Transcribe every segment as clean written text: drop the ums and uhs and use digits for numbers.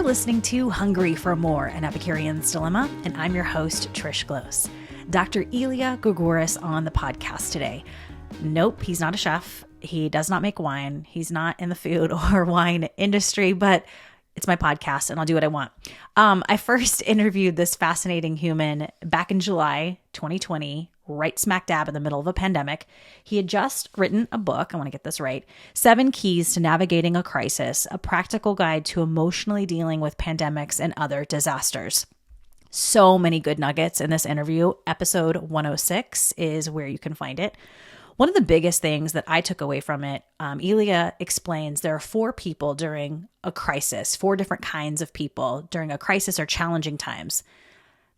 listening to Hungry for More, an Epicurean's Dilemma, and I'm your host, Trish Close. Dr. Elia Gourgouris on the podcast today. Nope, he's not a chef. He does not make wine. He's not in the food or wine industry, but it's my podcast and I'll do what I want. I first interviewed this fascinating human back in July 2020, right smack dab in the middle of a pandemic. He had just written a book, I want to get this right, 7 Keys to Navigating a Crisis, a practical guide to emotionally dealing with pandemics and other disasters. So many good nuggets in this interview. Episode 106 is where you can find it. One of the biggest things that I took away from it, Elia explains there are 4 people during a crisis, 4 different kinds of people during a crisis or challenging times.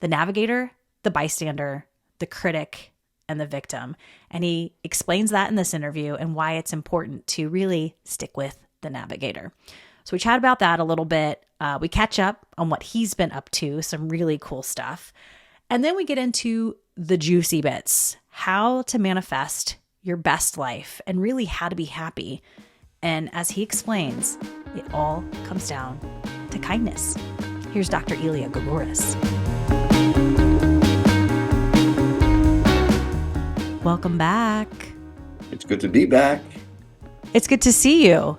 The navigator, the bystander, the critic, and the victim. And he explains that in this interview and why it's important to really stick with the navigator. So we chat about that a little bit. We catch up on what he's been up to, some really cool stuff. And then we get into the juicy bits, how to manifest your best life and really how to be happy. And as he explains, it all comes down to kindness. Here's Dr. Elia Gourgouris. Welcome back. It's good to be back. It's good to see you.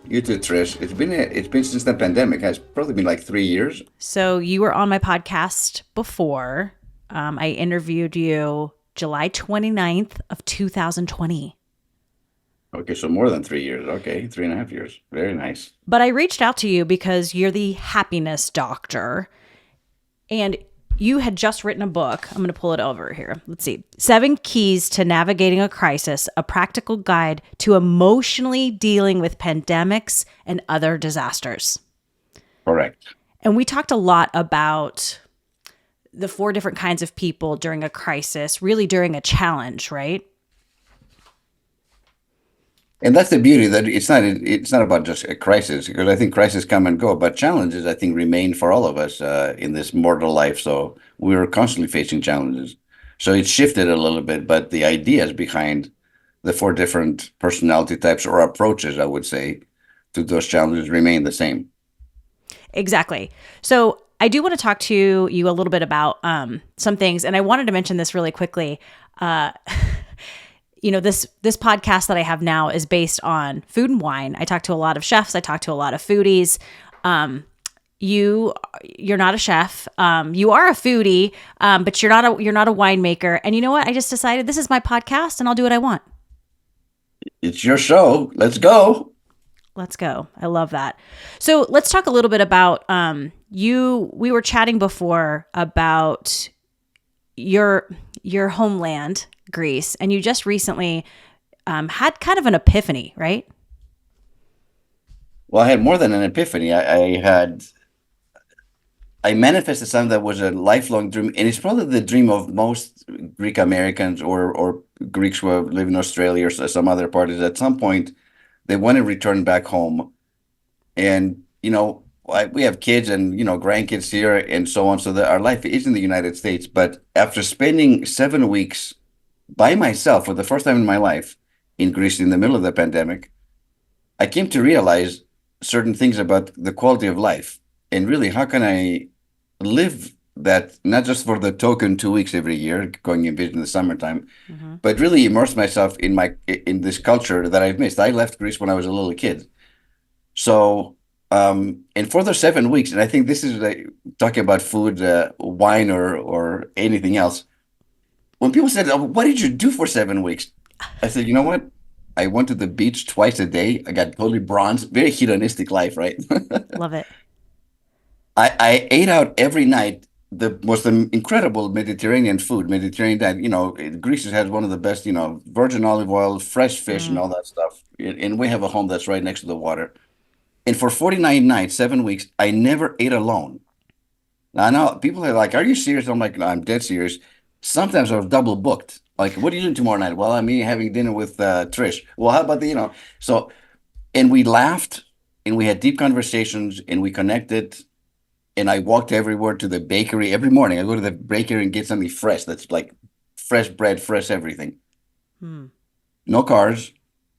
You too, Trish. It's been since the pandemic. It's probably been like 3 years. So you were on my podcast before. I interviewed you July 29th of 2020. Okay, so more than 3 years. Okay, 3.5 years. Very nice. But I reached out to you because you're the happiness doctor. And you had just written a book. I'm going to pull it over here. Let's see. 7 Keys to Navigating a Crisis, a practical guide to emotionally dealing with pandemics and other disasters. Correct. And we talked a lot about the 4 different kinds of people during a crisis, really during a challenge, right? And that's the beauty, that it's not about just a crisis, because I think crises come and go, but challenges, I think, remain for all of us in this mortal life. So we're constantly facing challenges. So it shifted a little bit, but the ideas behind the 4 different personality types or approaches, I would say, to those challenges remain the same. Exactly. So I do want to talk to you a little bit about some things, and I wanted to mention this really quickly. This podcast that I have now is based on food and wine. I talk to a lot of chefs. I talk to a lot of foodies. You're not a chef. You are a foodie, but you're not a winemaker. And you know what? I just decided this is my podcast, and I'll do what I want. It's your show. Let's go. Let's go. I love that. So let's talk a little bit about we were chatting before about your homeland, Greece, and you just recently had kind of an epiphany, right? Well, I had more than an epiphany. I manifested something that was a lifelong dream, and it's probably the dream of most Greek Americans or Greeks who live in Australia or some other parties. At some point, they want to return back home. And, we have kids and, grandkids here and so on. So that our life is in the United States. But after spending 7 weeks by myself for the first time in my life in Greece in the middle of the pandemic, I came to realize certain things about the quality of life. And really, how can I live that, not just for the token 2 weeks every year, going and visiting in the summertime, but really immerse myself in this culture that I've missed. I left Greece when I was a little kid. So, and for those 7 weeks, and I think this is talking about food, wine, or anything else. When people said, "Oh, what did you do for 7 weeks?" I said, you know what? I went to the beach twice a day. I got totally bronzed. Very hedonistic life, right? Love it. I ate out every night. The most incredible Mediterranean diet. Greece has one of the best, virgin olive oil, fresh fish, and all that stuff. And we have a home that's right next to the water. And for 49 nights, 7 weeks, I never ate alone. Now, I know people are like, "Are you serious?" I'm like, "No, I'm dead serious." Sometimes I was double booked. Like, "What are you doing tomorrow night?" "Well, I'm having dinner with Trish." "Well, how about so, and we laughed and we had deep conversations and we connected. And I walked everywhere to the bakery every morning. I go to the bakery and get something fresh. That's like fresh bread, fresh everything. No cars,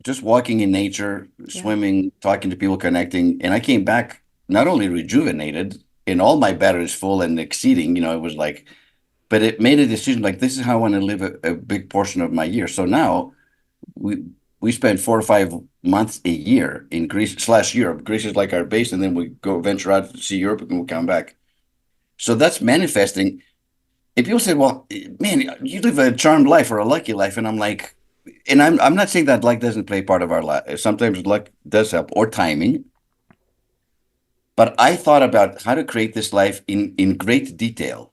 just walking in nature, swimming, talking to people, connecting. And I came back not only rejuvenated and all my batteries full and exceeding, it was like, but it made a decision like this is how I want to live a big portion of my year. So now we we spend 4 or 5 months a year in Greece/Europe. Greece is like our base, and then we go venture out to see Europe and we come back. So that's manifesting. If people say, "Well, man, you live a charmed life or a lucky life," and I'm like, and I'm not saying that luck doesn't play part of our life. Sometimes luck does help or timing. But I thought about how to create this life in great detail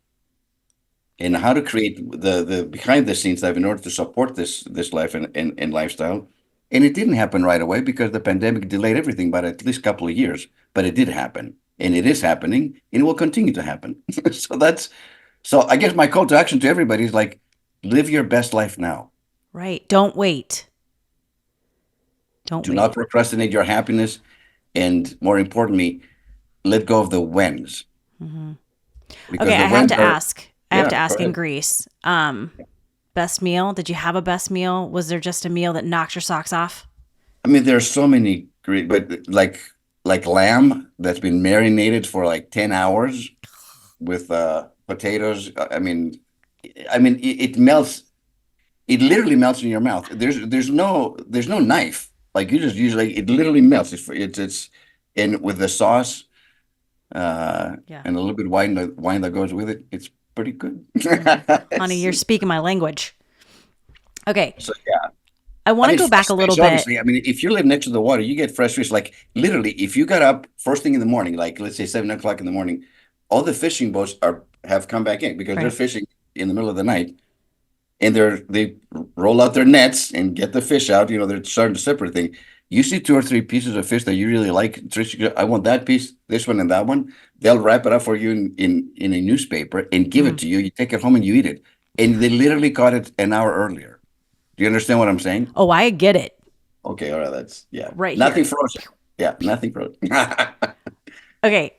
and how to create the behind the scenes stuff in order to support this life and lifestyle. And it didn't happen right away because the pandemic delayed everything by at least a couple of years. But it did happen, and it is happening, and it will continue to happen. So I guess my call to action to everybody is like, live your best life now. Right. Don't wait. Don't Do wait. not procrastinate your happiness, and more importantly, let go of the whens. Mm-hmm. Because Okay, the I have whens to are, ask. I have yeah, to go ask in ahead. Greece. Best meal? Did you have a best meal? Was there just a meal that knocked your socks off? I mean, there's so many great, but like lamb that's been marinated for like 10 hours with potatoes. It melts. It literally melts in your mouth. There's no knife. Like you just usually it literally melts. It's and with the sauce Yeah. and a little bit of wine that goes with it, it's pretty good. Honey, you're speaking my language. Okay. So yeah. I I want to mean, go back fresh a little fish, bit. obviously. I mean, if you live next to the water, you get fresh fish. Like literally, if you got up first thing in the morning, like let's say 7 o'clock in the morning, all the fishing boats have come back in because they're Right. fishing in the middle of the night, and they roll out their nets and get the fish out. They're starting to separate thing. You see 2 or 3 pieces of fish that you really like. Trish, I want that piece, this one, and that one. They'll wrap it up for you in a newspaper and give it Mm. to you. You take it home and you eat it. And they literally caught it an hour earlier. Do you understand what I'm saying? Oh, I get it Okay, all right, that's yeah. right Nothing here. frozen. Yeah, nothing frozen. Okay.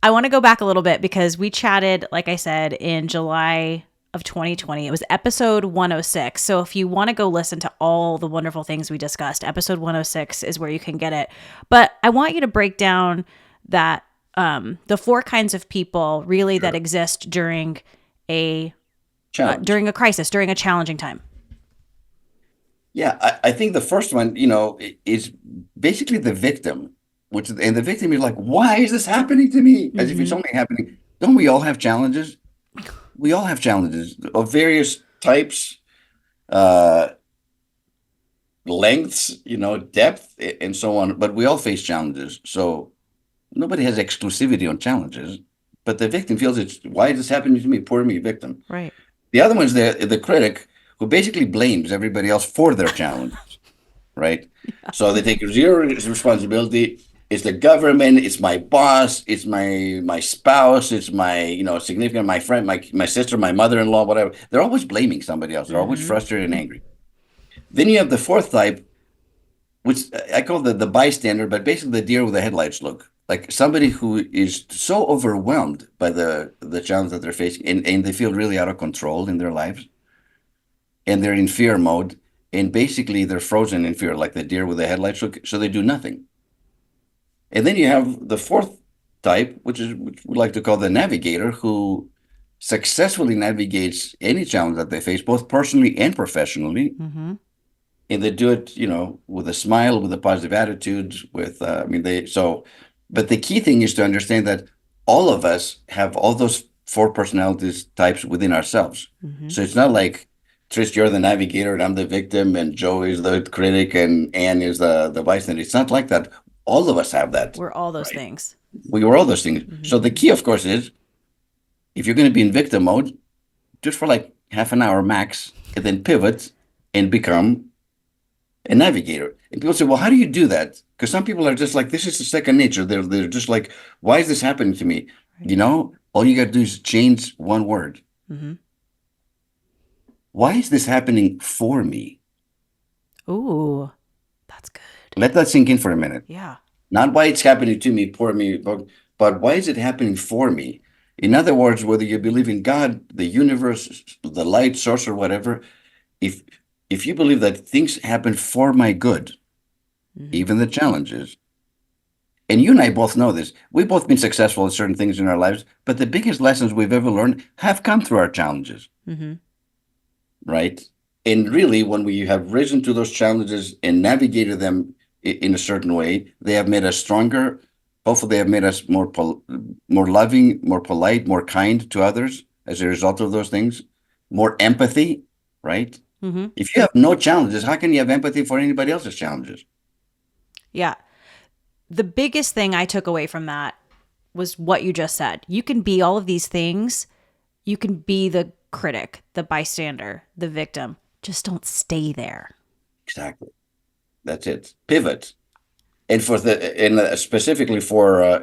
I want to go back a little bit because we chatted, like I said, in July of 2020. It was episode 106. So if you want to go listen to all the wonderful things we discussed, episode 106 is where you can get it. But I want you to break down that the four kinds of people really that Sure. exist Challenge. during a crisis, during a challenging time. Yeah, I think the first one, is basically the victim, and the victim is like, why is this happening to me? As if it's Mm-hmm. only happening. Don't we all have challenges? We all have challenges of various types, uh, lengths, depth, and so on. But we all face challenges. So nobody has exclusivity on challenges. But the victim feels why is this happening to me? Poor me, victim. Right. The other one's the critic who basically blames everybody else for their challenges, right? So they take zero responsibility. It's the government, it's my boss, it's my spouse, it's my significant, my friend, my sister, my mother-in-law, whatever. They're always blaming somebody else. They're always Mm-hmm. frustrated and angry. Then you have the fourth type, which I call the bystander, but basically the deer with the headlights look. Like somebody who is so overwhelmed by the challenge that they're facing, and they feel really out of control in their lives, and they're in fear mode, and basically they're frozen in fear, like the deer with the headlights look, so they do nothing. And then you have the fourth type, which we like to call the navigator, who successfully navigates any challenge that they face, both personally and professionally, Mm-hmm. and they do it, with a smile, with a positive attitude, but the key thing is to understand that all of us have all those four personalities types within ourselves. Mm-hmm. So it's not like Trish, you're the navigator and I'm the victim and Joe is the critic and Anne is the bystander. It's not like that. All of us have that, We're all those right? things. We were all those things. Mm-hmm. So the key, of course, is if you're going to be in victim mode, just for like half an hour max, and then pivot and become a navigator. And people say, well, how do you do that? Because some people are just like, this is a second nature. They're just like, why is this happening to me? Right. All you got to do is change one word. Mm-hmm. Why is this happening for me? Ooh, that's good. Let that sink in for a minute. Yeah. Not why it's happening to me, poor me, but why is it happening for me? In other words, whether you believe in God, the universe, the light source, or whatever, if if you believe that things happen for my good, Mm-hmm. even the challenges, And you and I both know this. We've both been successful at certain things in our lives, but the biggest lessons we've ever learned have come through our challenges, Mm-hmm. right? And really, when we have risen to those challenges and navigated them in a certain way, they have made us stronger. Hopefully, they have made us more loving, more polite, more kind to others as a result of those things, more empathy, right? Mm-hmm. If you have no challenges, how can you have empathy for anybody else's challenges? Yeah. The biggest thing I took away from that was what you just said. You can be all of these things. You can be the critic, the bystander, the victim. Just don't stay there. Exactly. That's it. Pivot. And specifically for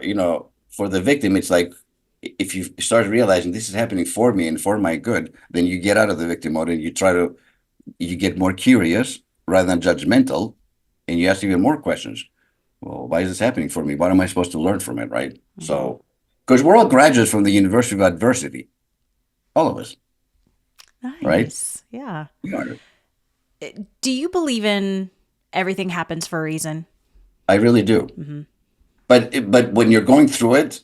for the victim, it's like if you start realizing this is happening for me and for my good, then you get out of the victim mode and you get more curious rather than judgmental, and you ask even more questions. Well, why is this happening for me? What am I supposed to learn from it, right? Mm-hmm. So, because we're all graduates from the University of Adversity, all of us, right? Nice. Yeah. We are. Do you believe in everything happens for a reason? I really do. Mm-hmm. But when you're going through it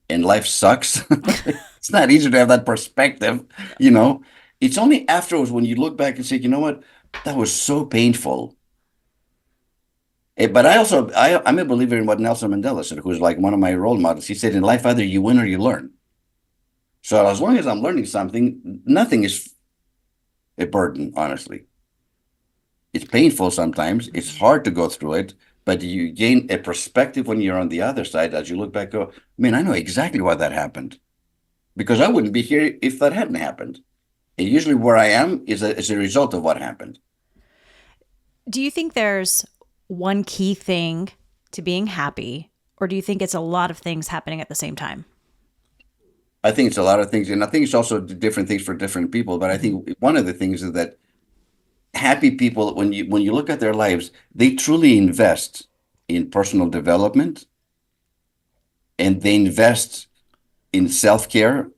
and life sucks, it's not easy to have that perspective, you know. It's only afterwards when you look back and say, you know what, that was so painful. But I'm a believer in what Nelson Mandela said, who's like one of my role models. He said, in life, either you win or you learn. So as long as I'm learning something, nothing is a burden, honestly. It's painful sometimes. It's hard to go through it, but you gain a perspective when you're on the other side. As you look back, go, man, I know exactly why that happened, because I wouldn't be here if that hadn't happened. And usually where I am is as a result of what happened. Do you think there's one key thing to being happy, or do you think it's a lot of things happening at the same time? I think it's a lot of things, and I think it's also different things for different people. But I think one of the things is that happy people, when you look at their lives, they truly invest in personal development, and they invest in self-care,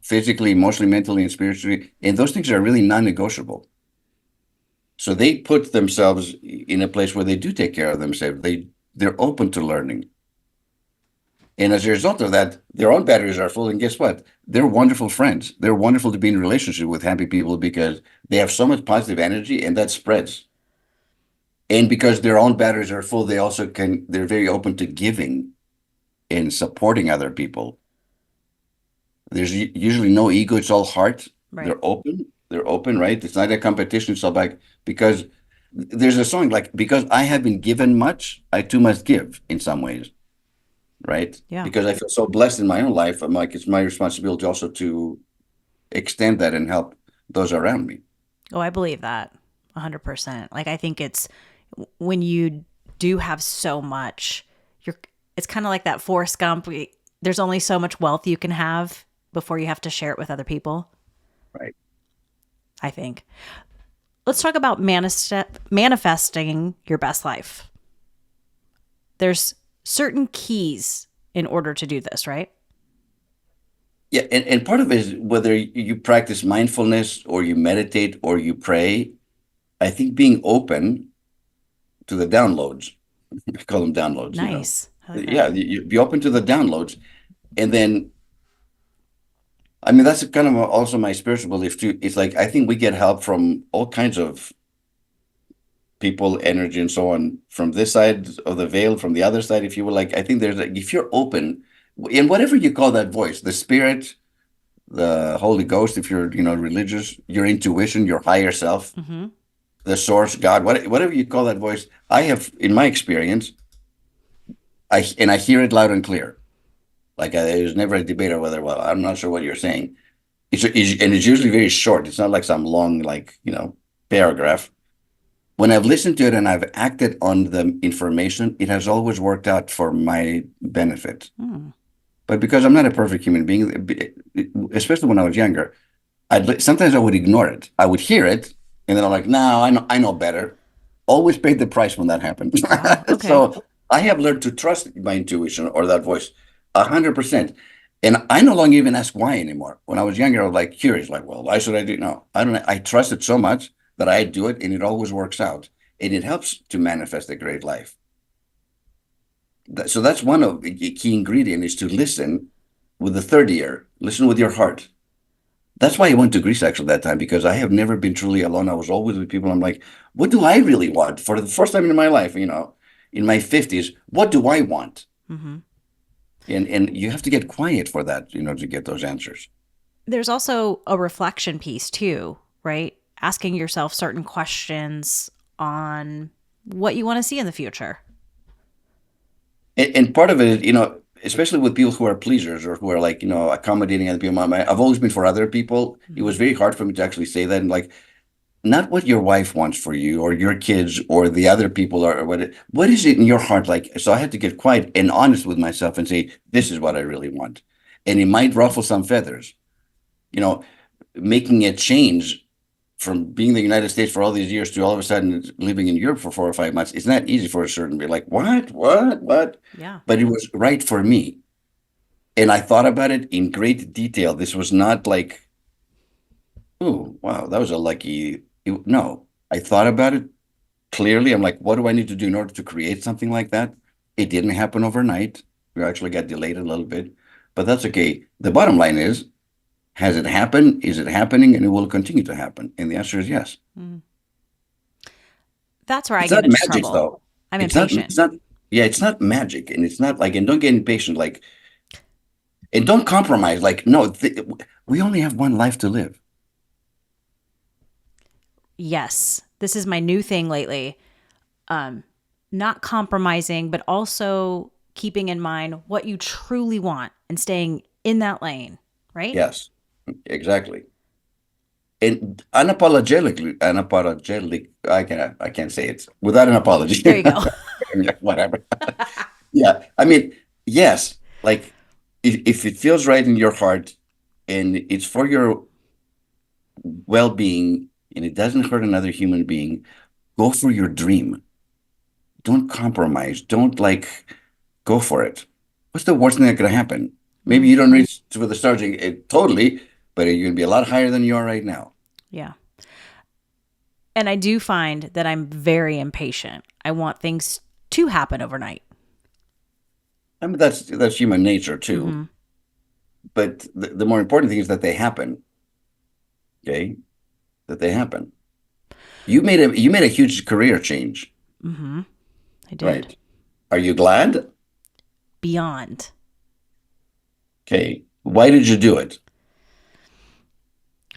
physically, emotionally, mentally, and spiritually, and those things are really non-negotiable. So they put themselves in a place where they do take care of themselves. They're open to learning. And as a result of that, their own batteries are full. And guess what? They're wonderful friends. They're wonderful to be in relationship with happy people because they have so much positive energy and that spreads. And because their own batteries are full, they're very open to giving and supporting other people. There's usually no ego. It's all heart. Right. They're open, right? It's not a competition. So like, because there's a song like, because I have been given much, I too must give in some ways. Right? Yeah. Because I feel so blessed in my own life. I'm like, it's my responsibility also to extend that and help those around me. Oh, I believe that 100%. Like, I think it's when you do have so much, it's kind of like that Forrest Gump. There's only so much wealth you can have before you have to share it with other people. Right. I think. Let's talk about manifesting your best life. There's certain keys in order to do this, right? Yeah. And part of it is whether you practice mindfulness or you meditate or you pray, I think being open to the downloads, I call them downloads. Nice. Yeah. You be open to the downloads. And then, I mean, that's kind of also my spiritual belief too. It's like, I think we get help from all kinds of people, energy, and so on, from this side of the veil, from the other side, if you will. Like, I think if you're open, in whatever you call that voice, the spirit, the Holy Ghost, if you're, religious, your intuition, your higher self, the source, God, whatever you call that voice, I have, in my experience, I hear it loud and clear. Like, there's never a debate over whether, well, I'm not sure what you're saying. And it's usually very short. It's not like some long, paragraph. When I've listened to it and I've acted on the information, it has always worked out for my benefit. But because I'm not a perfect human being, especially when I was younger, sometimes I would ignore it. I would hear it, and then I'm like, no, I know better. Always paid the price when that happened. Wow, okay. So I have learned to trust my intuition or that voice 100%. And I no longer even ask why anymore. When I was younger, I was like curious, like, well, why should I do it? No, I don't. I trust it so much that I do it, and it always works out, and it helps to manifest a great life. So that's one of the key ingredient is to listen with the third ear. Listen with your heart. That's why I went to Greece actually that time because I have never been truly alone. I was always with people. I'm like, what do I really want for the first time in my life? In my 50s, what do I want? Hmm. And you have to get quiet for that, to get those answers. There's also a reflection piece too, right? Asking yourself certain questions on what you want to see in the future. And part of it, especially with people who are pleasers or who are like, accommodating other people. I've always been for other people. It Hmm. was very hard for me to actually say that. And like, not what your wife wants for you or your kids or the other people are, or what is it in your heart like? So I had to get quiet and honest with myself and say, this is what I really want. And it might ruffle some feathers, you know, making a change from being in the United States for all these years to all of a sudden living in Europe for 4 or 5 months. It's not easy for a certain be like, what? Yeah. But it was right for me. And I thought about it in great detail. This was not like, oh, wow, that was a lucky. No, I thought about it clearly. I'm like, what do I need to do in order to create something like that? It didn't happen overnight. We actually got delayed a little bit, but that's okay. The bottom line is, has it happened? Is it happening? And it will continue to happen. And the answer is yes. Mm. That's where I It's get not into magic trouble. though. I'm It's impatient. not, yeah, it's not magic. And it's not like, and don't get impatient. Like, and don't compromise. Like, no, we only have one life to live. Yes. This is my new thing lately. Um, Not compromising, but also keeping in mind what you truly want and staying in that lane, right? Yes, exactly. And unapologetic, I can't say it without an There you apology. go. Whatever. Yeah. I mean, yes, like if it feels right in your heart and it's for your well-being and it doesn't hurt another human being, go for your dream. Don't compromise. Don't like go for it. What's the worst thing that could happen? Maybe Mm, you don't reach for the stars totally, but you're going to be a lot higher than you are right now. yeah. And I do find that I'm very impatient. I want things to happen overnight. I mean, that's human nature too. Hmm. But the more important thing is that they happen. Okay, that they happen. You made a huge career change, Hmm. I did. right? Are you glad? Beyond. Okay. Why did you do it?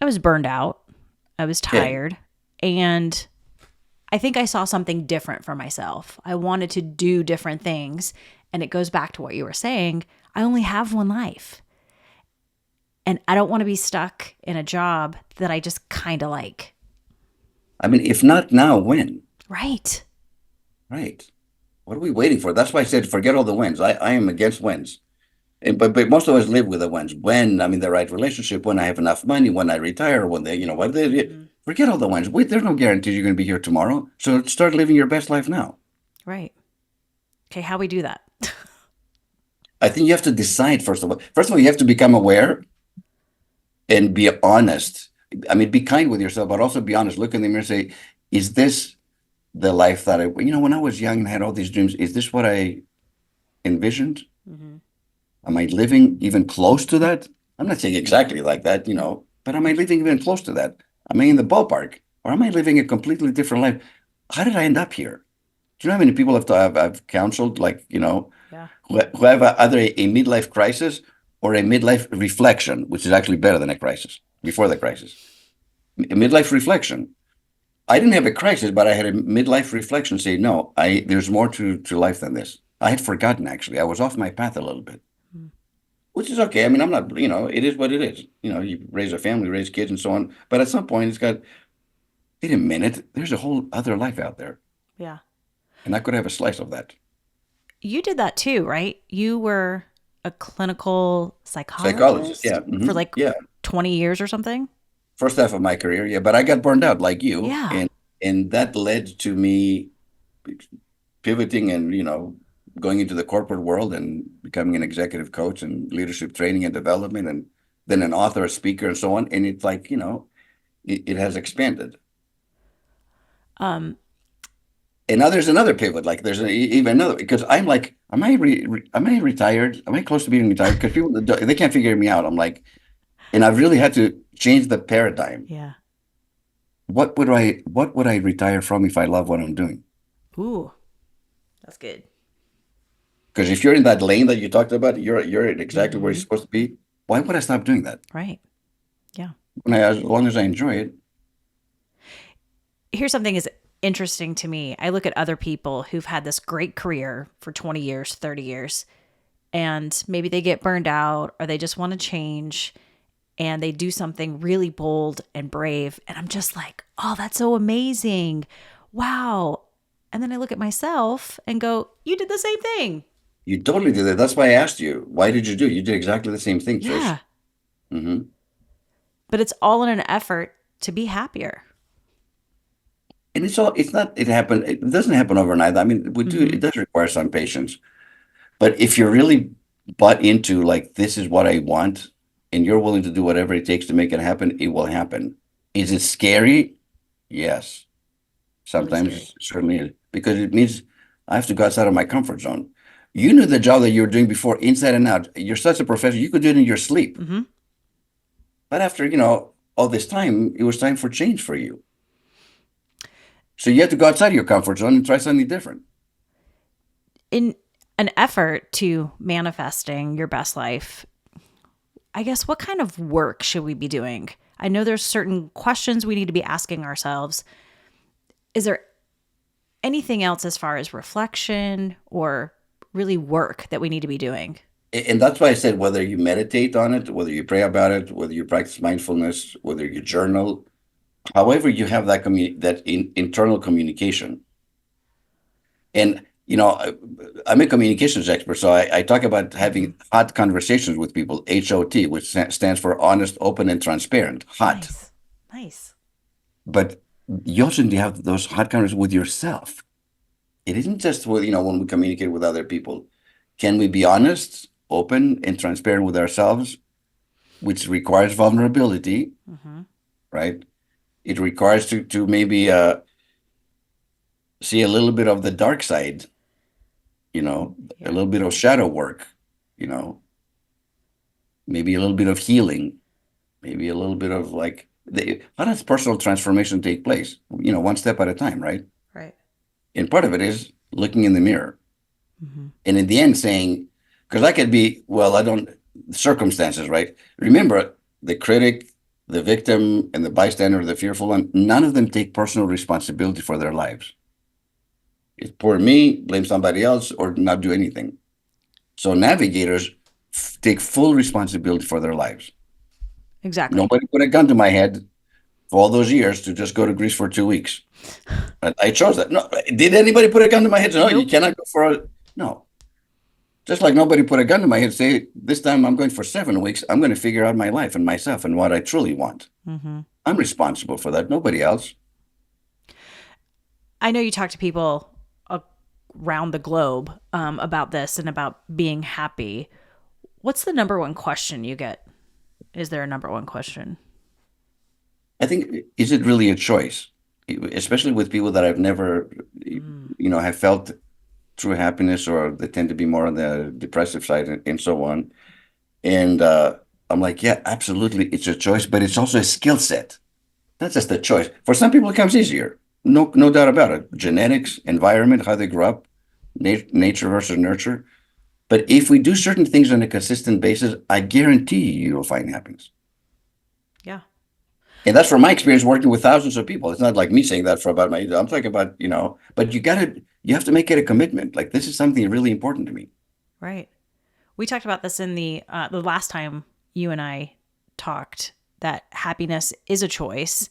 I was burned out. I was Okay. tired. And I think I saw something different for myself. I wanted to do different things. And it goes back to what you were saying. I only have one life. And I don't want to be stuck in a job that I just kind of like. I mean, if not now, when? Right. Right. What are we waiting for? That's why I said forget all the wins. I am against wins. But most of us live with the wins. When I'm in the right relationship, when I have enough money, when I retire, when what they Hmm. forget all the wins. Wait, there's no guarantee you're going to be here tomorrow. So start living your best life now. Right. Okay. How we do that? I think you have to decide first of all. First of all, you have to become aware and be honest. I mean, be kind with yourself, but also be honest. Look in the mirror and say, is this the life that when I was young and had all these dreams, is this what I envisioned? Hmm. Am I living even close to that? I'm not saying exactly like that, but am I living even close to that? Am I in the ballpark or am I living a completely different life? How did I end up here? Do you know how many people I've counseled, like, Yeah. who have either a midlife crisis or a midlife reflection, which is actually better than a crisis before the crisis? A midlife reflection. I didn't have a crisis, but I had a midlife reflection say, no, there's more to life than this. I had forgotten actually. I was off my path a little bit, Mm. which is okay. I mean, I'm not, it is what it is. You raise a family, raise kids and so on. But at some point it's got, wait a minute, there's a whole other life out there. Yeah. And I could have a slice of that. You did that too, right? You were a clinical Psychologist, psychologist yeah. for like Yeah. 20 years or something. First half of my career, yeah. But I got burned out like you. Yeah. And that led to me pivoting and going into the corporate world and becoming an executive coach and leadership training and development and then an author, a speaker, and so on. And it's like it has expanded. Um, And now there's another pivot. Like there's even another because I'm like, am I retired? Am I close to being retired? Because people they can't figure me out. I'm like, and I've really had to change the paradigm. Yeah. What would I retire from if I love what I'm doing? Ooh, that's good. Because if you're in that lane that you talked about, you're exactly where you're Hmm. supposed to be. Why would I stop doing that? Right. Yeah. As long as I enjoy it. Here's something is interesting to me. I look at other people who've had this great career for 20 years, 30 years, and maybe they get burned out or they just want to change and they do something really bold and brave. And I'm just like, oh, that's so amazing. Wow. And then I look at myself and go, you did the same thing. You totally did it. That's why I asked you. Why did you do it? You did exactly the same thing, Trish. Yeah. Hmm. But it's all in an effort to be happier. And it's not, it doesn't happen overnight. I mean, Hmm. it does require some patience. But if you're really bought into like, this is what I want, and you're willing to do whatever it takes to make it happen, it will happen. Is it scary? Yes. Really scary. Sometimes certainly because it means I have to go outside of my comfort zone. You knew the job that you were doing before inside and out. You're such a professional, you could do it in your sleep. Hmm. But after, all this time, it was time for change for you. So you have to go outside of your comfort zone and try something different. In an effort to manifesting your best life, I guess what kind of work should we be doing? I know there's certain questions we need to be asking ourselves. Is there anything else as far as reflection or really work that we need to be doing? And that's why I said whether you meditate on it, whether you pray about it, whether you practice mindfulness, whether you journal, however you have that internal communication. And I'm a communications expert, so I talk about Hmm. having hot conversations with people, HOT, which stands for honest, open, and transparent. Hot. Nice. Nice. But you also need to have those hot conversations with yourself. It isn't just when we communicate with other people. Can we be honest, open, and transparent with ourselves, which requires vulnerability, Hmm. right? It requires to maybe see a little bit of the dark side, a Yeah. little bit of shadow work, you know, maybe a little bit of healing, maybe a little bit of like how does personal transformation take place? One step at a time, right? Right. And part of it is looking in the mirror. Hmm. And in the end saying, because I could be, well, I don't, circumstances, right? Remember, the critic, the victim, and the bystander, the fearful one, none of them take personal responsibility for their lives. It's poor me, blame somebody else, or not do anything. So navigators take full responsibility for their lives. Exactly. Nobody put a gun to my head for all those years to just go to Greece for 2 weeks. I chose that. No, did anybody put a gun to my head? No, you Nope. cannot go for no. Just like nobody put a gun to my head, say, this time I'm going for 7 weeks. I'm going to figure out my life and myself and what I truly want. Hmm. I'm responsible for that. Nobody else. I know you talk to people around the globe about this and about being happy. What's the number one question you get? Is there a number one question? I think, is it really a choice? Especially with people that I've never, Mm. have felt true happiness, or they tend to be more on the depressive side and so on. And I'm like, yeah, absolutely. It's a choice, but it's also a skill set. Not just a choice. For some people, it comes easier. No doubt about it. Genetics, environment, how they grew up, nature versus nurture. But if we do certain things on a consistent basis, I guarantee you'll find happiness. Yeah. And that's from my experience working with thousands of people. It's not like me saying that for about I'm talking about, but you have to make it a commitment. Like this is something really important to me. Right. We talked about this in the last time you and I talked, that happiness is a choice,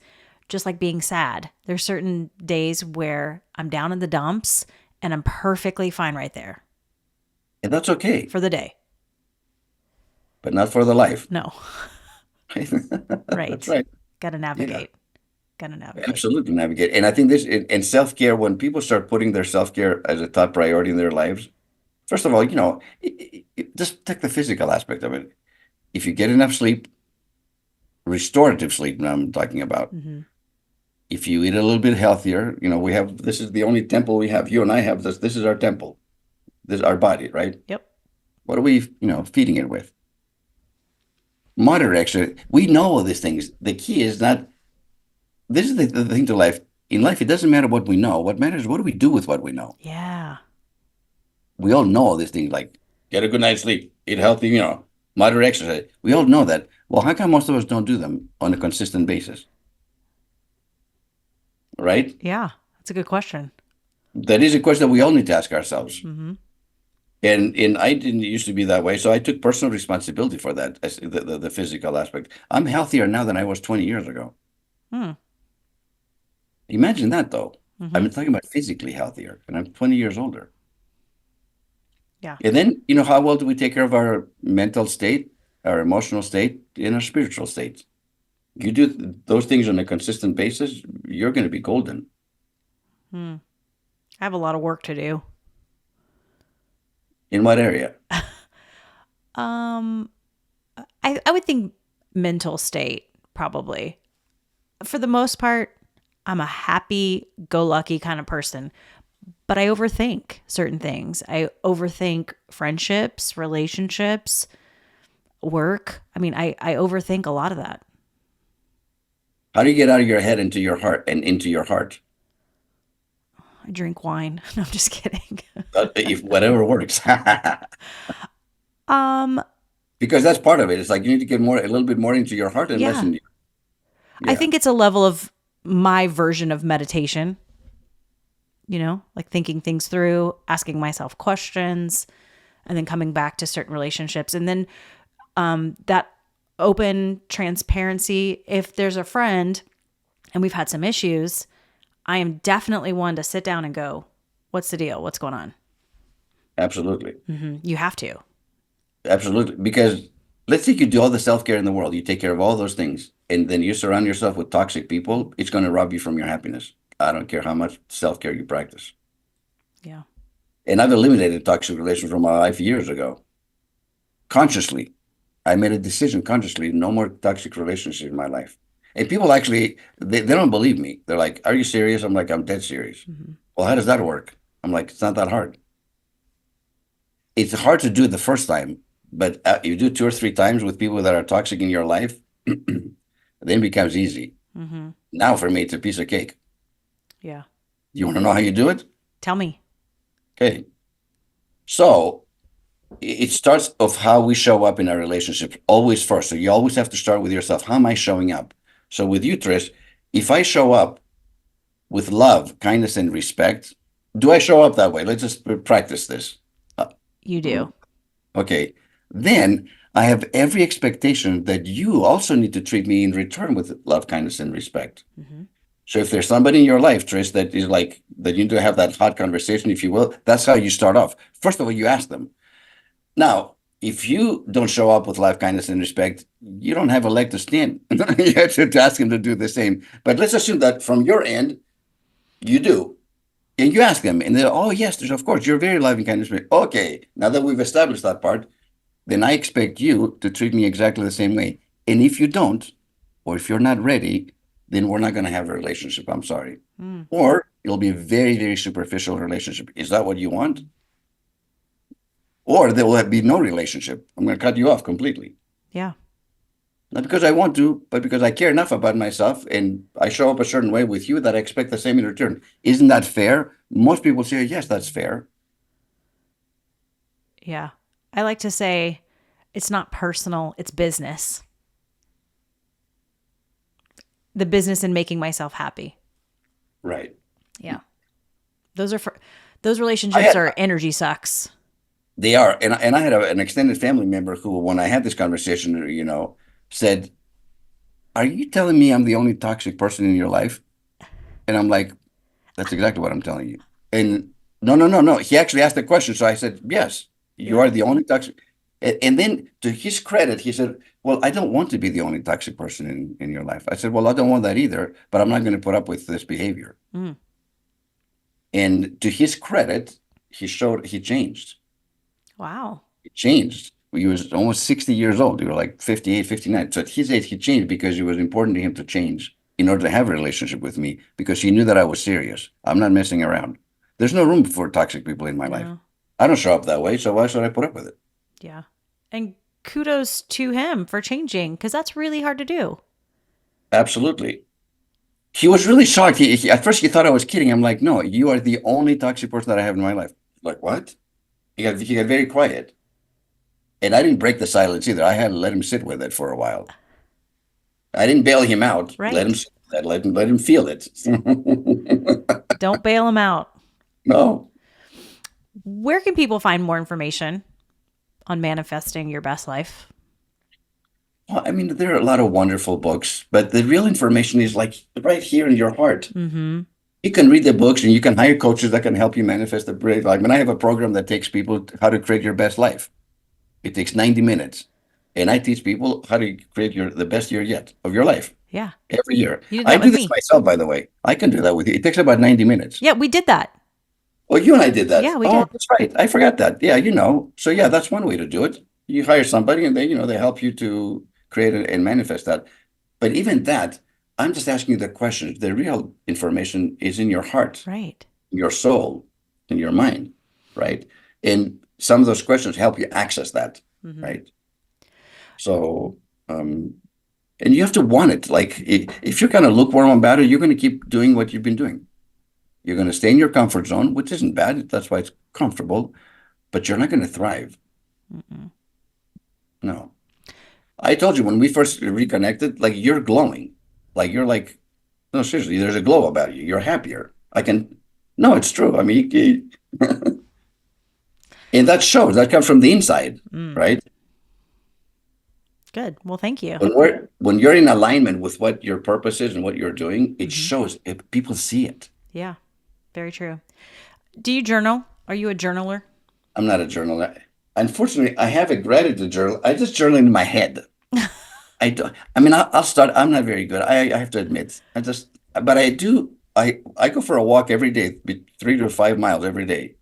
just like being sad. There's certain days where I'm down in the dumps and I'm perfectly fine right there And that's okay, for the day. but not for the life. No. That's Right. right. Got to Yeah, navigate. Got to navigate. absolutely navigate. And I think this in self-care, when people start putting their self-care as a top priority in their lives, first of all, just take the physical aspect of it. If you get enough sleep, restorative sleep, now I'm talking about, Hmm. if you eat a little bit healthier, this is the only temple we have. You and I have this. This is our temple. This is our body, right? Yep. What are we, feeding it with? Moderate exercise. We know all these things. The key is not, this is the thing to life. In life, it doesn't matter what we know. What matters is what do we do with what we know? Yeah. We all know all these things like get a good night's sleep, eat healthy, moderate exercise. We all know that. Well, how come most of us don't do them on a consistent basis? Right? Yeah. That's a good question. That is a question that we all need to ask ourselves. Mm-hmm. And I didn't used to be that way, so I took personal responsibility for that, the physical aspect. I'm healthier now than I was 20 years ago. Hmm. Imagine that, though. Mm-hmm. I'm talking about physically healthier, and I'm 20 years older. Yeah. And then, how well do we take care of our mental state, our emotional state, and our spiritual state? You do those things on a consistent basis, you're going to be golden. I have a lot of work to do. In what area? I would think mental state, probably. For the most part, I'm a happy-go-lucky kind of person, but I overthink certain things. I overthink friendships, relationships, work. I mean, I overthink a lot of that. How do you get out of your head into your heart and into your heart? I drink wine. No, I'm just kidding. If whatever works. Um, Because that's part of it. It's like you need to get a little bit more into your heart and less yeah. into I yeah. think it's a level of my version of meditation, like thinking things through, asking myself questions, and then coming back to certain relationships. And then that open transparency. If there's a friend and we've had some issues, I am definitely one to sit down and go, what's the deal? What's going on? Absolutely. You have to. Absolutely. Because let's say you do all the self-care in the world. You take care of all those things, and then you surround yourself with toxic people. It's going to rob you from your happiness. I don't care how much self-care you practice. Yeah. And I've eliminated toxic relations from my life years ago. Consciously. I made a decision consciously, no more toxic relationships in my life. And people actually, they don't believe me. They're like, are you serious? I'm like, I'm dead serious. Well, how does that work? I'm like, it's not that hard. It's hard to do it the first time, but you do 2 or 3 times with people that are toxic in your life, then it becomes easy. Now for me, it's a piece of cake. Yeah. You want to know how you do it? Tell me. Okay. So it starts of how we show up in our relationships always first. So you always have to start with yourself. How am I showing up? So with you, Trish, if I show up with love, kindness, and respect, do I show up that way? Let's just practice this. You do. Okay. Then I have every expectation that you also need to treat me in return with love, kindness, and respect. So if there's somebody in your life, Trish, that is like that you need to have that hot conversation, if you will, that's how you start off. First of all, you ask them. Now, if you don't show up with love, kindness, and respect, you don't have a leg to stand. You have to ask him to do the same. But let's assume that from your end, you do. And you ask them, and they're, oh, yes, there's, of course, you're very loving, kindness. Okay, now that we've established that part, then I expect you to treat me exactly the same way. And if you don't, or if you're not ready, then we're not going to have a relationship. I'm sorry. Or it'll be a very, very superficial relationship. Is that what you want? Or there will be no relationship. I'm going to cut you off completely. Yeah. Not because I want to, but because I care enough about myself and I show up a certain way with you that I expect the same in return. Isn't that fair? Most people say, yes, that's fair. Yeah. I like to say it's not personal, it's business. The business in making myself happy. Right. Yeah. Those relationships are energy sucks. They are. And I had an extended family member who, when I had this conversation, said, are you telling me I'm the only toxic person in your life? And I'm like, that's exactly what I'm telling you. And no. He actually asked the question. So I said, yes, you are the only toxic. And then to his credit, he said, well, I don't want to be the only toxic person in your life. I said, well, I don't want that either, but I'm not going to put up with this behavior. And to his credit, he changed. Wow. He changed. He was almost 60 years old. He was like 58, 59. So at his age, he changed because it was important to him to change. in order to have a relationship with me because she knew that I was serious. I'm not messing around. There's no room for toxic people in my life. No. I don't show up that way, so why should I put up with it? Yeah. And kudos to him for changing, because that's really hard to do. Absolutely. He was really shocked. At first, he thought I was kidding. I'm like, no, you are the only toxic person that I have in my life. Like, what? He got very quiet. And I didn't break the silence either. I had to let him sit with it for a while. I didn't bail him out. Let him Right. sit with that. Let him feel it. Don't bail him out. No. Where can people find more information on manifesting your best life? Well, I mean, there are a lot of wonderful books, but the real information is like right here in your heart. Mm-hmm. You can read the books and you can hire coaches that can help you manifest the break. Like when I have a program that takes people how to create your best life. It takes 90 minutes. And I teach people how to create the best year yet of your life Yeah. every year. You did I that do with this me. myself, by the way. I can do that with you. It takes about 90 minutes. Yeah, we did that. Well, you and I did that. Yeah, we Oh, did. that's right. I forgot that. Yeah, So yeah, that's one way to do it. You hire somebody and they help you to create and manifest that. But even that, I'm just asking you the questions. The real information is in your heart, Right. your soul, in your mind, right? And some of those questions help you access that, Mm-hmm. right? So, and you have to want it. Like if you're kind of lukewarm about it, you're going to keep doing what you've been doing. You're going to stay in your comfort zone, which isn't bad. That's why it's comfortable, but you're not going to thrive. Mm-mm. No. I told you when we first reconnected, like you're glowing. Like you're like, no, seriously, there's a glow about you. You're happier. No, it's true. I mean, and that shows. That comes from the inside, right? Good. Well, thank you. When you're in alignment with what your purpose is and what you're doing, it Mm-hmm. shows. People see it. Yeah. Very true. Do you journal? Are you a journaler? I'm not a journaler. Unfortunately, I have a gratitude journal. I just journal in my head. I don't. I mean, I'll start. I'm not very good. I have to admit. But I do. I go for a walk every day, 3 to 5 miles every day.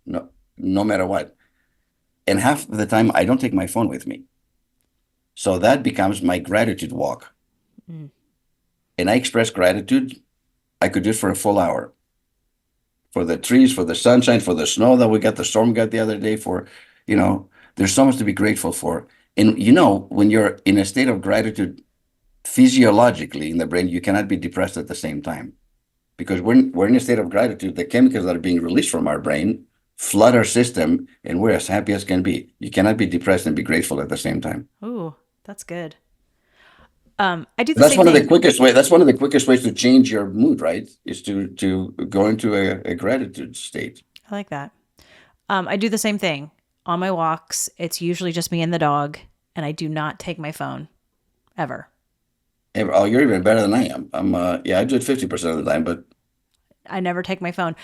No matter what. And half of the time, I don't take my phone with me. So that becomes my gratitude walk. Mm. And I express gratitude. I could do it for a full hour. For the trees, for the sunshine, for the snow that we got, the storm we got the other day, there's so much to be grateful for. And when you're in a state of gratitude, physiologically in the brain, you cannot be depressed at the same time. Because we're in a state of gratitude, the chemicals that are being released from our brain flood our system, and we're as happy as can be. You cannot be depressed and be grateful at the same time. Ooh, that's good. I do the That's same one of the thing. quickest way. That's one of the quickest ways to change your mood, right? Is to go into a gratitude state. I like that. I do the same thing. On my walks, it's usually just me and the dog, and I do not take my phone ever. Oh, you're even better than I am. I do it 50% of the time, but I never take my phone.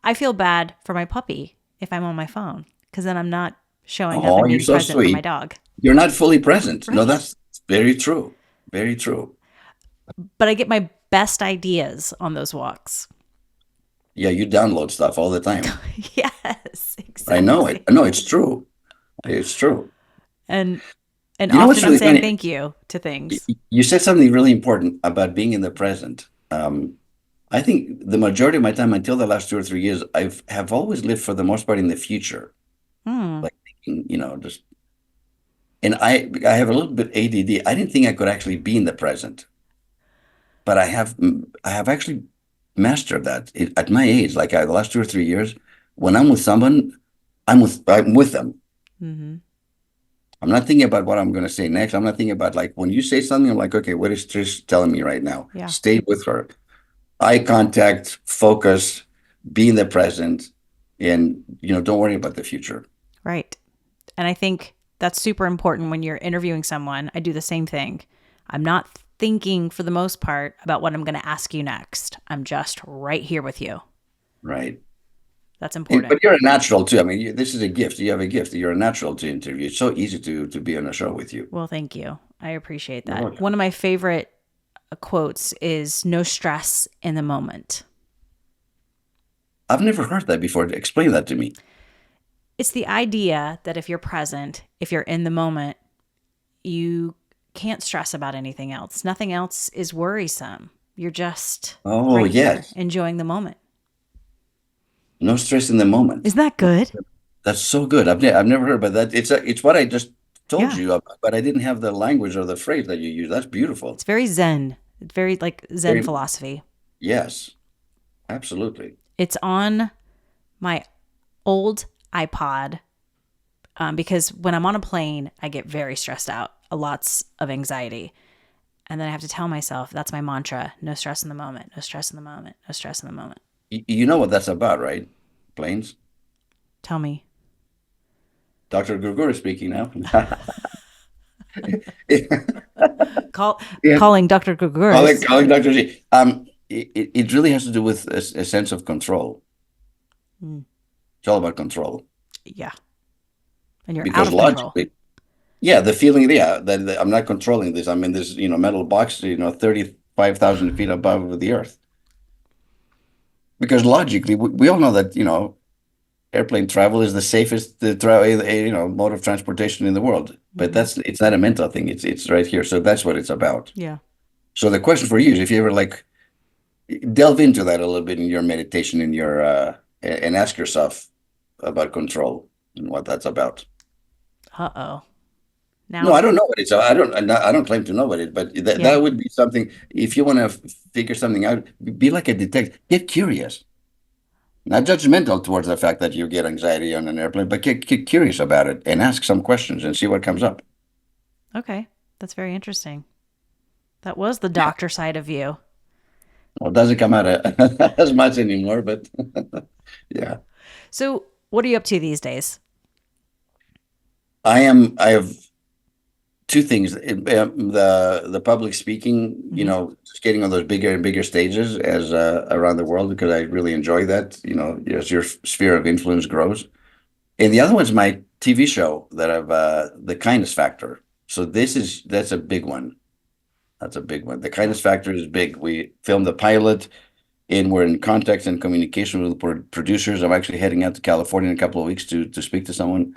I feel bad for my puppy if I'm on my phone, because then I'm not showing up and you're being so present for my sweet. dog. You're not fully present. No, Right. that's very true. Very true. But I get my best ideas on those walks. Yeah, you download stuff all the time. Yes, exactly. I know it. I know it's true. It's true. And You know often what's I'm really saying funny? thank you to things. You said something really important about being in the present. I think the majority of my time until the last 2 or 3 years, have always lived for the most part in the future. Hmm. Like thinking, just and I have a little bit ADD. I didn't think I could actually be in the present, but I have actually mastered that at my age. Like the last 2 or 3 years, when I'm with someone, I'm with them. Mm-hmm. I'm not thinking about what I'm going to say next. I'm not thinking about like when you say something, I'm like, okay, what is Trish telling me right now? Yeah. Stay with her. Eye contact, focus, be in the present, and don't worry about the future. Right. And I think that's super important when you're interviewing someone. I do the same thing. I'm not thinking for the most part about what I'm going to ask you next. I'm just right here with you. Right. That's important. But you're a natural too. I mean, this is a gift. You have a gift. You're a natural to interview. It's so easy to be on a show with you. Well, thank you. I appreciate You're that. welcome. One of my favorite quotes is no stress in the moment. I've never heard that before. Explain that to me. It's the idea that if you're present, if you're in the moment, you can't stress about anything else. Nothing else is worrisome. You're just Oh, right here yes. enjoying the moment. No stress in the moment. Isn't that good? That's so good. I've never heard about that. It's what I just told Yeah. you about, but I didn't have the language or the phrase that you use. That's It's beautiful. very Zen. It's very like Zen Very, philosophy. yes, absolutely. It's on my old iPod because when I'm on a plane, I get very stressed out, lots of anxiety. And then I have to tell myself that's my mantra: no stress in the moment, no stress in the moment, no stress in the moment. You know what that's about, right? Planes. Tell me. Dr. Gourgouris speaking now. Yeah, Calling Dr. Gourgouris. calling Dr. G. It really has to do with a sense of control. Mm, It's all about control yeah. And you're out because of control. logically, yeah, the feeling, yeah, that I'm not controlling this. I'm in this, metal box, 35,000 feet above the earth. Because logically, we all know that, airplane travel is the safest mode of transportation in the world. But Hmm. it's not a mental thing. It's right here. So that's what it's about. Yeah. So the question for you is if you ever like delve into that a little bit in your meditation in your and ask yourself about control and what that's about. Uh-oh. No, Now, I don't know what it's. I don't claim to know what it, but that yeah. would be something. If you want to figure something out, be like a detective. Get curious, not judgmental towards the fact that you get anxiety on an airplane, but get curious about it and ask some questions and see what comes up. Okay. That's very interesting. That was the Yeah, doctor side of you. well, it doesn't come out as much anymore, but yeah, So, what are you up to these days? I am. I have two things. The public speaking, Hmm. just getting on those bigger and bigger stages as around the world because I really enjoy that. As your sphere of influence grows. And the other one's my TV show that I've the kindness factor. So that's a big one. That's a big one. The Yeah. kindness factor is big. We filmed the pilot and we're in contact and communication with the producers. I'm actually heading out to California in a couple of weeks to speak to someone.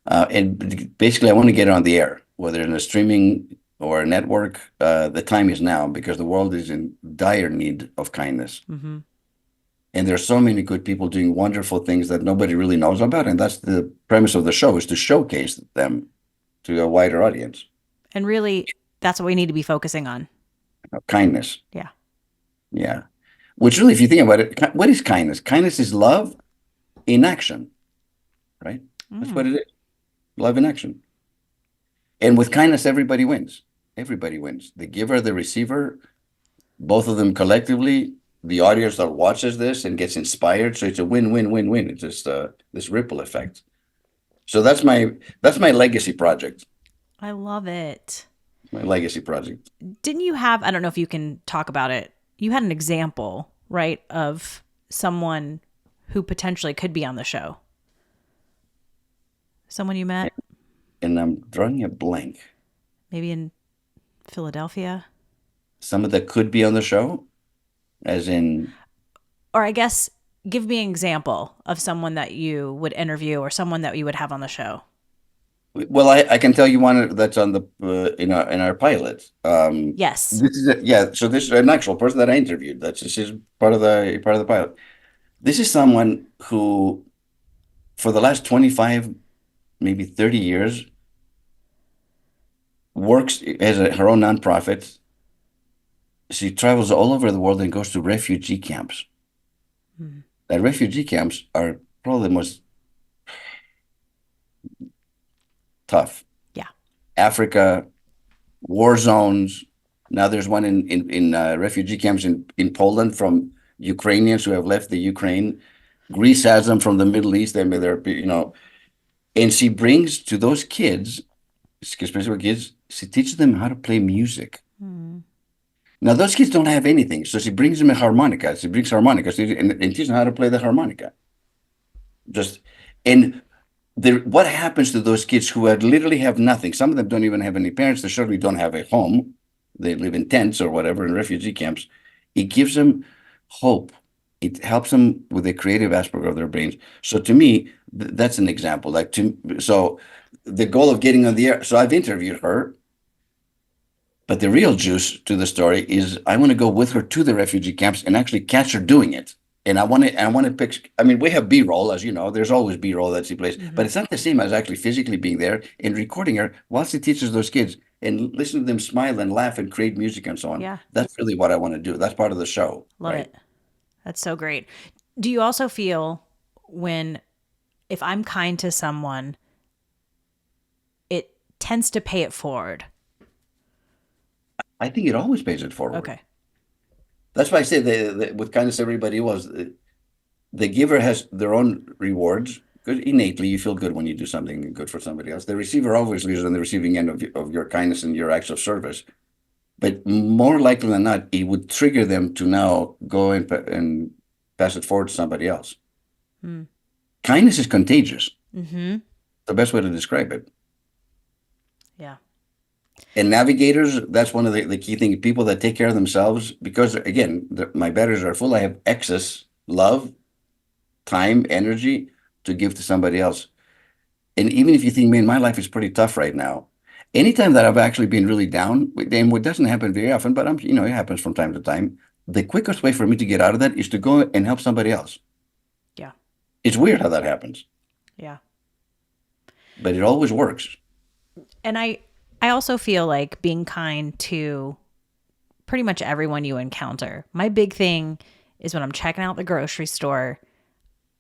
And basically, I want to get it on the air, whether in a streaming or a network. The time is now because the world is in dire need of kindness. Hmm. And there's so many good people doing wonderful things that nobody really knows about. And that's the premise of the show is to showcase them to a wider audience. And really, that's what we need to be focusing on. Kindness. Yeah. Yeah. Which really, if you think about it, what is kindness? Kindness is love in action, right? That's Mm. what it is. Love in action. And with kindness, everybody wins. Everybody wins. The giver, the receiver, both of them collectively, the audience that watches this and gets inspired. So it's a win-win-win-win. It's just this ripple effect. So that's my legacy project. I love it. My legacy project. Didn't you have, I don't know if you can talk about it, you had an example, right, of someone who potentially could be on the show? Someone you met, And I'm drawing a blank. maybe in Philadelphia? Someone that could be on the show, as in, Or I guess give me an example of someone that you would interview or someone that you would have on the show. well, I can tell you one that's on the in our pilot. Yes. Yeah. So this is an actual person that I interviewed. This is part of the pilot. This is someone who, for the last 25, maybe 30 years, works as her own nonprofit. She travels all over the world and goes to refugee camps. Mm. And refugee camps are probably the most tough. Yeah. Africa, war zones. Now there's one in refugee camps in Poland from Ukrainians who have left the Ukraine. Greece has them from the Middle East. And she brings to those kids, especially kids, she teaches them how to play music. Mm. Now those kids don't have anything, so she brings them a harmonica. She brings harmonicas and teaches them how to play the harmonica. Just and what happens to those kids who literally have nothing? Some of them don't even have any parents. They certainly don't have a home. They live in tents or whatever in refugee camps. It gives them hope. It helps them with the creative aspect of their brains. So to me, that's an example. So the goal of getting on the air. So I've interviewed her. But the real juice to the story is I want to go with her to the refugee camps and actually catch her doing it. And I want to pick. I mean, we have B-roll, as you know. There's always B-roll that she plays, but Hmm. it's not the same as actually physically being there and recording her while she teaches those kids and listen to them smile and laugh and create music and so on. Yeah, That's really what I want to do. That's part of the show, love right? it. That's so great. Do you also feel when, if I'm kind to someone, it tends to pay it forward? I think it always pays it forward. Okay. That's why I say with kindness, everybody was the giver has their own rewards. Good innately, you feel good when you do something good for somebody else. The receiver obviously is on the receiving end of your kindness and your acts of service. But more likely than not, it would trigger them to now go and pass it forward to somebody else. Mm. Kindness is contagious. Mm-hmm. The best way to describe it. Yeah. And navigators, that's one of the key things. People that take care of themselves, because again, my batteries are full. I have excess love, time, energy to give to somebody else. And even if you think, man, my life is pretty tough right now, anytime that I've actually been really down, and what doesn't happen very often, but it happens from time to time. The quickest way for me to get out of that is to go and help somebody else. Yeah. It's weird how that happens, Yeah. but it always works. And I also feel like being kind to pretty much everyone you encounter. My big thing is when I'm checking out the grocery store,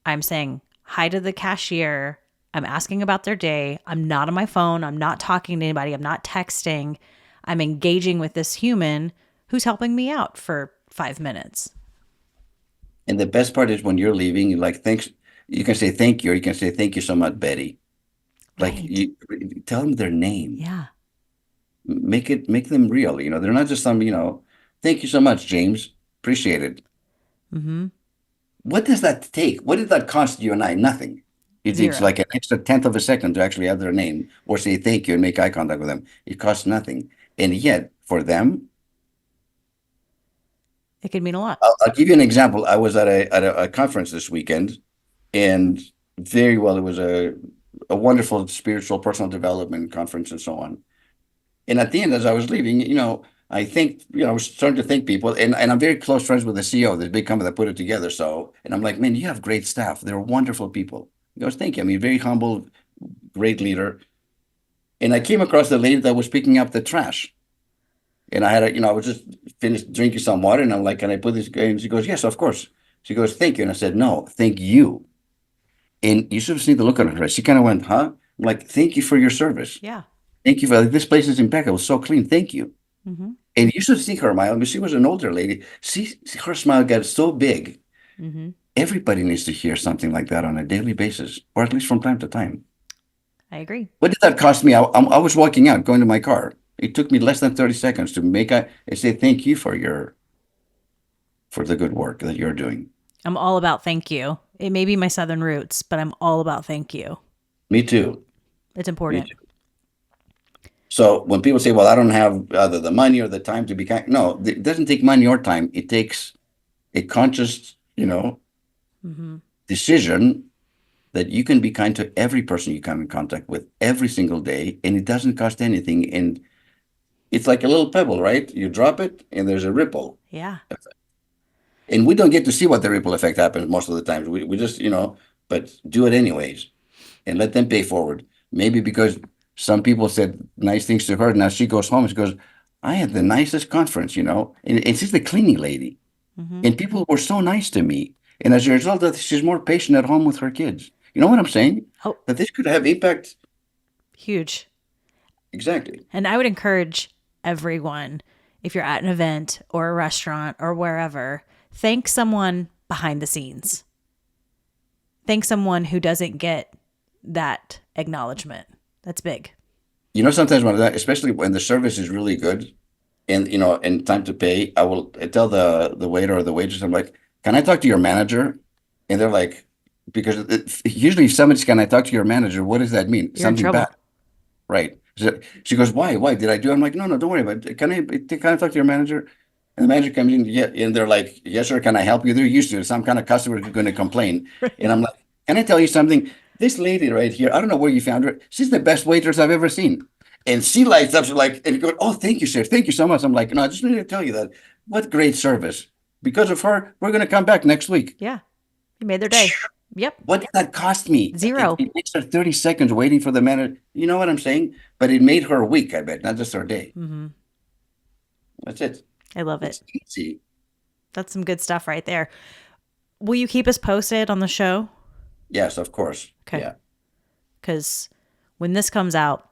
I'm saying hi to the cashier. I'm asking about their day. I'm not on my phone. I'm not talking to anybody. I'm not texting. I'm engaging with this human who's helping me out for 5 minutes. And the best part is when you're leaving, you're like, thanks. You can say thank you, or you can say thank you so much, Betty. Like Right. you tell them their name. Yeah. Make them real. They're not just thank you so much, James. Appreciate it. Mm-hmm. What does that take? What did that cost you and I? Nothing. It's Zero. like an extra tenth of a second to actually have their name or say thank you and make eye contact with them. It costs nothing. And yet, for them, It could mean a lot. I'll give you an example. I was at a conference this weekend, and very well, it was a wonderful spiritual personal development conference and so on. And at the end, as I was leaving, I think, I was starting to thank people, and I'm very close friends with the CEO of this big company that put it together. So, and I'm like, man, you have great staff. They're wonderful people. He goes, thank you. I mean, very humble, great leader. And I came across the lady that was picking up the trash. And I was just finished drinking some water, and I'm like, can I put this? And she goes, yes, of course. She goes, thank you. And I said, no, thank you. And you should have seen the look on her face. She kind of went, huh? I'm like, thank you for your service. Yeah. Thank you for this place is impeccable, so clean. Thank you. Mm-hmm. And you should see her smile. I mean, she was an older lady. Her smile got so big. Mm-hmm. Everybody needs to hear something like that on a daily basis, or at least from time to time. I agree. What did that cost me? I was walking out, going to my car. It took me less than 30 seconds to say thank you for the good work that you're doing. I'm all about thank you. It may be my Southern roots, but I'm all about thank you. Me too. It's Me important. too. So when people say, well, I don't have either the money or the time to be kind, no, it doesn't take money or time. It takes a conscious, Mm-hmm. decision that you can be kind to every person you come in contact with every single day, and it doesn't cost anything. And it's like a little pebble, right? You drop it, and there's a ripple. Yeah. And we don't get to see what the ripple effect happens most of the times. We just, but do it anyways and let them pay forward. Maybe because some people said nice things to her. Now she goes home and she goes, I had the nicest conference, and she's the cleaning lady. Mm-hmm. And people were so nice to me. And as a result of that, she's more patient at home with her kids. You know what I'm saying? Oh, That this could have impact. huge. Exactly. And I would encourage everyone, if you're at an event or a restaurant or wherever, thank someone behind the scenes. Thank someone who doesn't get that acknowledgement. That's big. Sometimes especially when the service is really good and time to pay, I will tell the waiter or the waitress, I'm like, can I talk to your manager? And they're like, because usually if somebody's, can I talk to your manager? What does that mean? You're in Something trouble. bad. Right. So she goes, why? Why did I do? I'm like, no, don't worry about it. Can I talk to your manager? And the manager comes in, yeah, and they're like, yes, sir, can I help you? They're used to it. Some kind of customer is going to complain. And I'm like, can I tell you something? This lady right here, I don't know where you found her. She's the best waitress I've ever seen. And she lights up. She's like, and goes, "Oh, thank you, sir. Thank you so much." I'm like, "No, I just need to tell you that. What great service. Because of her, we're going to come back next week." Yeah. You made their day. Yep. What did that cost me? Zero. It makes her 30 seconds waiting for the manager. You know what I'm saying? But it made her week, I bet, not just her day. Mm-hmm. That's it. I love It's it. easy. That's some good stuff right there. Will you keep us posted on the show? Yes, of course. Okay. Yeah. Because when this comes out,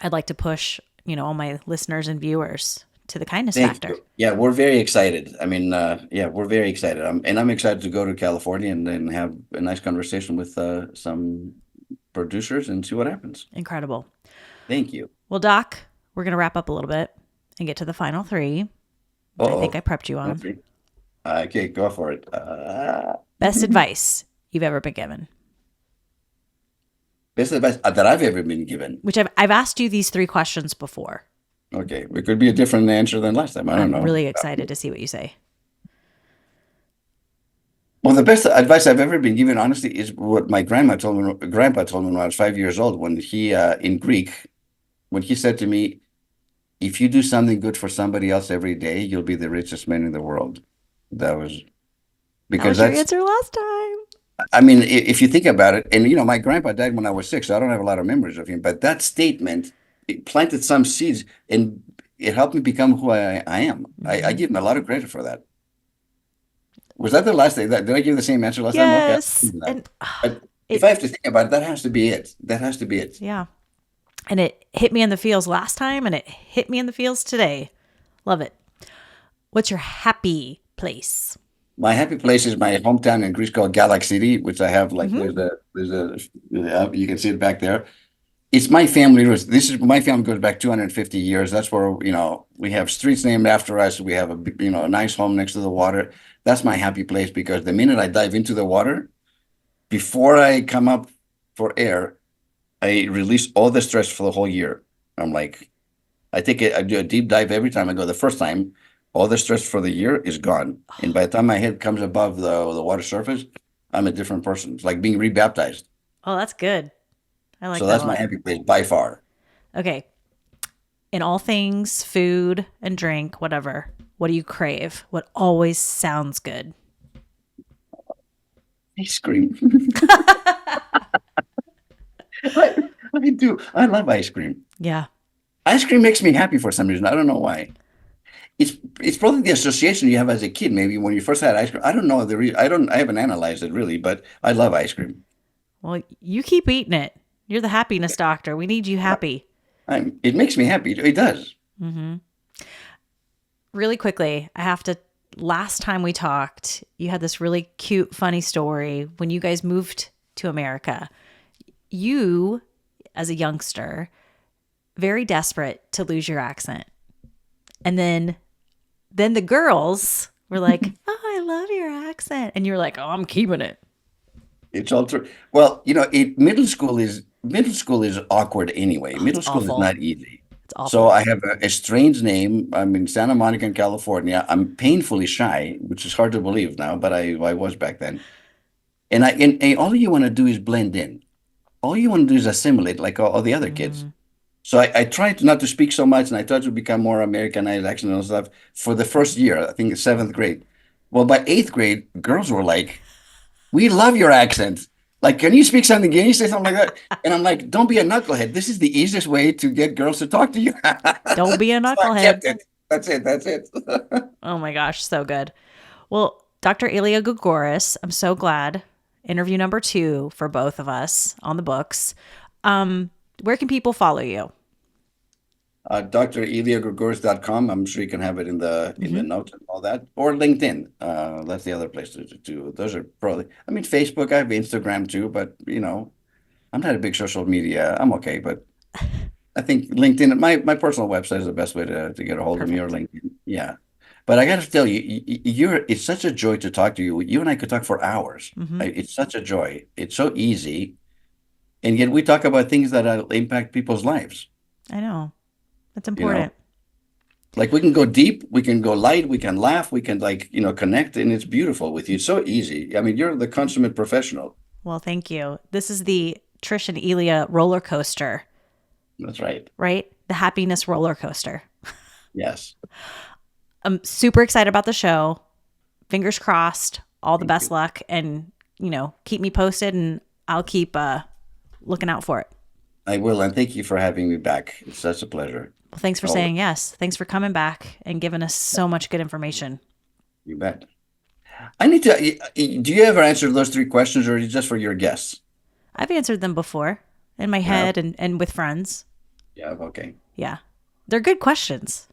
I'd like to push, all my listeners and viewers to the kindness Thank factor. you. Yeah, we're very excited. I mean, yeah, we're very excited. I'm excited to go to California and then have a nice conversation with some producers and see what happens. Incredible. Thank you. Well, Doc, we're going to wrap up a little bit and get to the final three, which I think I prepped you on. Okay, go for it. Best advice you've ever been given? Best advice that I've ever been given. Which I've asked you these three questions before. Okay, it could be a different answer than last time. I don't know. I'm really excited to see what you say. Well, the best advice I've ever been given, honestly, is what my grandpa told me when I was 5 years old. When he, in Greek, when he said to me, "If you do something good for somebody else every day, you'll be the richest man in the world." That was because that was your answer last time. I mean, if you think about it, and my grandpa died when I was 6, so I don't have a lot of memories of him. But that statement, it planted some seeds, and it helped me become who I am. Mm-hmm. I give him a lot of credit for that. Was that the last thing? Did I give the same answer last yes. time? Okay. And but if I have to think about it, that has to be it. That has to be it. Yeah. And it hit me in the feels last time, and it hit me in the feels today. Love it. What's your happy place? My happy place is my hometown in Greece called Galaxy City, which I have like you can see it back there. It's my family. My family goes back 250 years. That's where we have streets named after us. We have a nice home next to the water. That's my happy place because the minute I dive into the water, before I come up for air, I release all the stress for the whole year. I'm like, I do a deep dive every time I go. The first time, all the stress for the year is gone. And by the time my head comes above the water surface, I'm a different person. It's like being rebaptized. Oh, that's good. I like so that. So that's my happy place by far. Okay. In all things, food and drink, whatever, what do you crave? What always sounds good? Ice cream. I do. I love ice cream. Yeah. Ice cream makes me happy for some reason. I don't know why. It's probably the association you have as a kid. Maybe when you first had ice cream. I don't know I haven't analyzed it really, but I love ice cream. Well, you keep eating it. You're the happiness doctor. We need you happy. It makes me happy. It does. Mm-hmm. Really quickly, last time we talked, you had this really cute, funny story when you guys moved to America. You, as a youngster, very desperate to lose your accent. And then the girls were like, "Oh, I love your accent." And you're like, "Oh, I'm keeping it." It's all true. Well, middle school is awkward anyway. Middle school awful. is not easy. It's awful. So I have a strange name. I'm in Santa Monica, in California. I'm painfully shy, which is hard to believe now, but I was back then. And all you want to do is blend in. All you want to do is assimilate like all the other kids. So I tried not to speak so much, and I tried to become more Americanized accent and stuff for the first year, I think 7th grade. Well, by 8th grade, girls were like, "We love your accent. Like, can you speak something? Can you say something like that?" And I'm like, "Don't be a knucklehead. This is the easiest way to get girls to talk to you." Don't be a knucklehead. So I kept it. That's it. Oh my gosh, so good. Well, Dr. Elia Gourgouris, I'm so glad. Interview number 2 for both of us on the books. Where can people follow you? DrEliaGourgouris.com. I'm sure you can have it in the notes and all that, or LinkedIn. That's the other place to do. Those are probably. I mean, Facebook. I have Instagram too, but I'm not a big social media. I'm okay, but I think LinkedIn. My personal website is the best way to get a hold of me, or LinkedIn. Yeah, but I got to tell you, it's such a joy to talk to you. You and I could talk for hours. It's such a joy. It's so easy, and yet we talk about things that impact people's lives. I know. That's important. Like we can go deep, we can go light, we can laugh, we can connect, and it's beautiful with you. It's so easy. I mean, you're the consummate professional. Well, thank you. This is the Trish and Elia roller coaster. That's right. Right? the happiness roller coaster. Yes. I'm super excited about the show. Fingers crossed. All the best you. luck, and keep me posted, and I'll keep looking out for it. I will, and thank you for having me back. It's such a pleasure. Well, thanks for saying yes. Thanks for coming back and giving us so much good information. You bet. I need to. Do you ever answer those 3 questions, or is it just for your guests? I've answered them before in my head and with friends. Yeah. Okay. Yeah. They're good questions.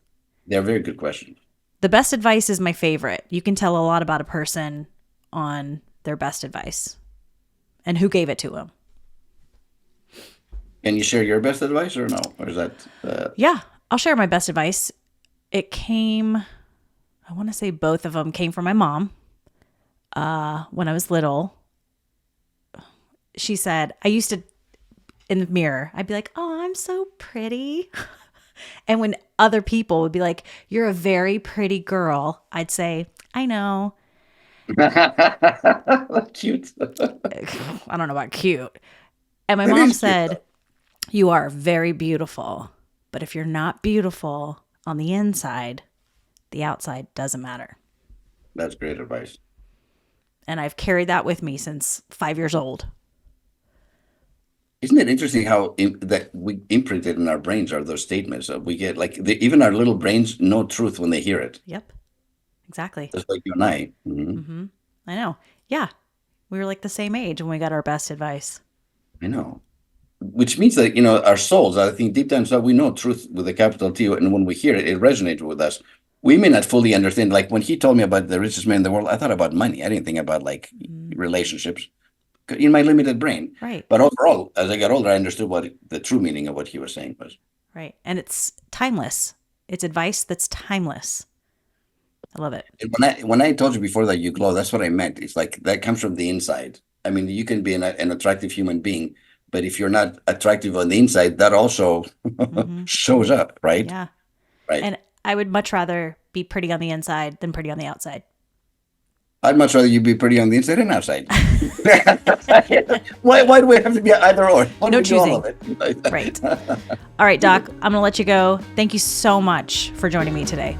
They're very good questions. The best advice is my favorite. You can tell a lot about a person on their best advice and who gave it to them. Can you share your best advice or no? Or is that? Yeah, I'll share my best advice. It came, I want to say both of them came from my mom when I was little. She said, I used to, in the mirror, I'd be like, oh, I'm so pretty. And when other people would be like, you're a very pretty girl, I'd say, I know. Cute. I don't know about cute. And my mom said, you are very beautiful. But if you're not beautiful on the inside, the outside doesn't matter. That's great advice. And I've carried that with me since 5 years old. Isn't it interesting how that we imprinted in our brains are those statements that we get, like even our little brains know truth when they hear it. Yep, exactly. Just like you and I. Mm-hmm. I know. Yeah, we were like the same age when we got our best advice. I know. Which means that, our souls, I think deep down inside, we know truth with a capital T. And when we hear it, it resonates with us. We may not fully understand. Like when he told me about the richest man in the world, I thought about money. I didn't think about relationships in my limited brain. Right. But overall, as I got older, I understood what the true meaning of what he was saying was. Right. And it's timeless. It's advice that's timeless. I love it. And when I told you before that you glow, that's what I meant. It's like that comes from the inside. I mean, you can be an attractive human being, but if you're not attractive on the inside, that also shows up, right? Yeah. Right. And I would much rather be pretty on the inside than pretty on the outside. I'd much rather you be pretty on the inside and outside. Why do we have to be either or? No choosing. Right. All right, Doc, I'm going to let you go. Thank you so much for joining me today.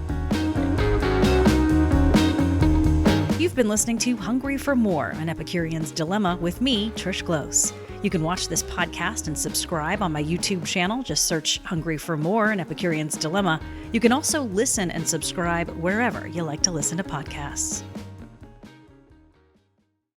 You've been listening to Hungry for More, an Epicurean's Dilemma with me, Trish Close. You can watch this podcast and subscribe on my YouTube channel. Just search Hungry for More, an Epicurean's Dilemma. You can also listen and subscribe wherever you like to listen to podcasts.